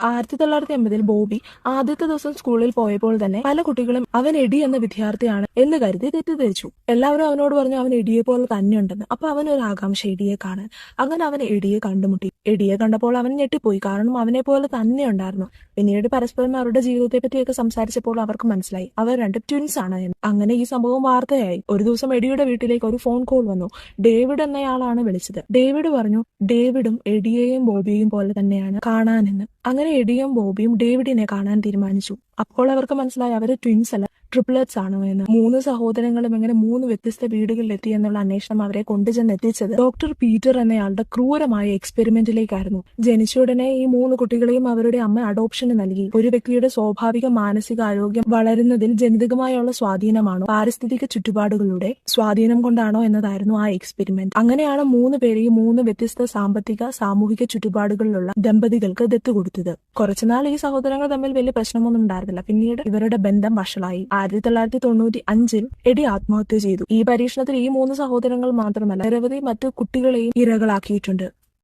1980 ബോബി ആദ്യത്തെ ദിവസം സ്കൂളിൽ പോയപ്പോൾ തന്നെ പല കുട്ടികളും അവൻ എഡി എന്ന വിദ്യാർത്ഥിയാണ് എന്ന് കരുതി തെറ്റിദ്ധരിച്ചു. എല്ലാവരും അവനോട് പറഞ്ഞു അവൻ എഡിയെ പോലെ തന്നെയുണ്ടെന്ന്. അപ്പൊ അവൻ ഒരു ആകാംക്ഷ എഡിയെ കാണാൻ. അങ്ങനെ അവൻ എഡിയെ കണ്ടുമുട്ടി. എഡിയെ കണ്ടപ്പോൾ അവൻ ഞെട്ടിപ്പോയി, കാരണം അവനെ പോലെ തന്നെ ഉണ്ടായിരുന്നു. പിന്നീട് പരസ്പരം അവരുടെ ജീവിതത്തെ പറ്റിയൊക്കെ സംസാരിച്ചപ്പോൾ അവർക്ക് മനസ്സിലായി അവർ രണ്ട് ട്വിൻസ് ആണ് എന്ന്. അങ്ങനെ ഈ സംഭവം വാർത്തയായി. ഒരു ദിവസം എഡിയുടെ വീട്ടിലേക്ക് ഒരു ഫോൺ കോൾ വന്നു. ഡേവിഡ് എന്നയാളാണ് വിളിച്ചത്. ഡേവിഡ് പറഞ്ഞു ഡേവിഡും എഡിയെയും ബോബിയെയും പോലെ തന്നെയാണ് കാണാനെന്ന്. അങ്ങനെ എഡിയും ബോബിയും ഡേവിഡിനെ കാണാൻ തീരുമാനിച്ചു. അപ്പോൾ അവർക്ക് മനസ്സിലായി അവര് ട്വിൻസ് അല്ല, ട്രിപ്ലറ്റ്സ് ആണോ എന്ന്. 3 സഹോദരങ്ങളും എങ്ങനെ 3 വ്യത്യസ്ത വീടുകളിൽ എത്തി എന്നുള്ള അന്വേഷണം അവരെ കൊണ്ടുചെന്ന് എത്തിച്ചത് ഡോക്ടർ പീറ്റർ എന്നയാളുടെ ക്രൂരമായ എക്സ്പെരിമെന്റിലേക്കായിരുന്നു. ജനിച്ച ഉടനെ ഈ 3 കുട്ടികളെയും അവരുടെ അമ്മ അഡോപ്ഷന് നൽകി. ഒരു വ്യക്തിയുടെ സ്വാഭാവിക മാനസികാരോഗ്യം വളരുന്നതിൽ ജനിതകമായുള്ള സ്വാധീനമാണോ പാരിസ്ഥിതിക ചുറ്റുപാടുകളുടെ സ്വാധീനം കൊണ്ടാണോ എന്നതായിരുന്നു ആ എക്സ്പെരിമെന്റ്. അങ്ങനെയാണ് 3 പേരെയും 3 വ്യത്യസ്ത സാമ്പത്തിക സാമൂഹിക ചുറ്റുപാടുകളിലുള്ള ദമ്പതികൾക്ക് ദത്ത് കൊടുത്തത്. കുറച്ചുനാൾ ഈ സഹോദരങ്ങൾ തമ്മിൽ വലിയ പ്രശ്നമൊന്നും ഉണ്ടായിരുന്നില്ല. പിന്നീട് ഇവരുടെ ബന്ധം വഷളായി. 1995 എഡി ആത്മഹത്യ ചെയ്തു. ഈ പരീക്ഷണത്തിൽ ഈ 3 സഹോദരങ്ങൾ മാത്രമല്ല നിരവധി മറ്റു കുട്ടികളെയും ഇരകളാക്കിയിട്ടുണ്ട്.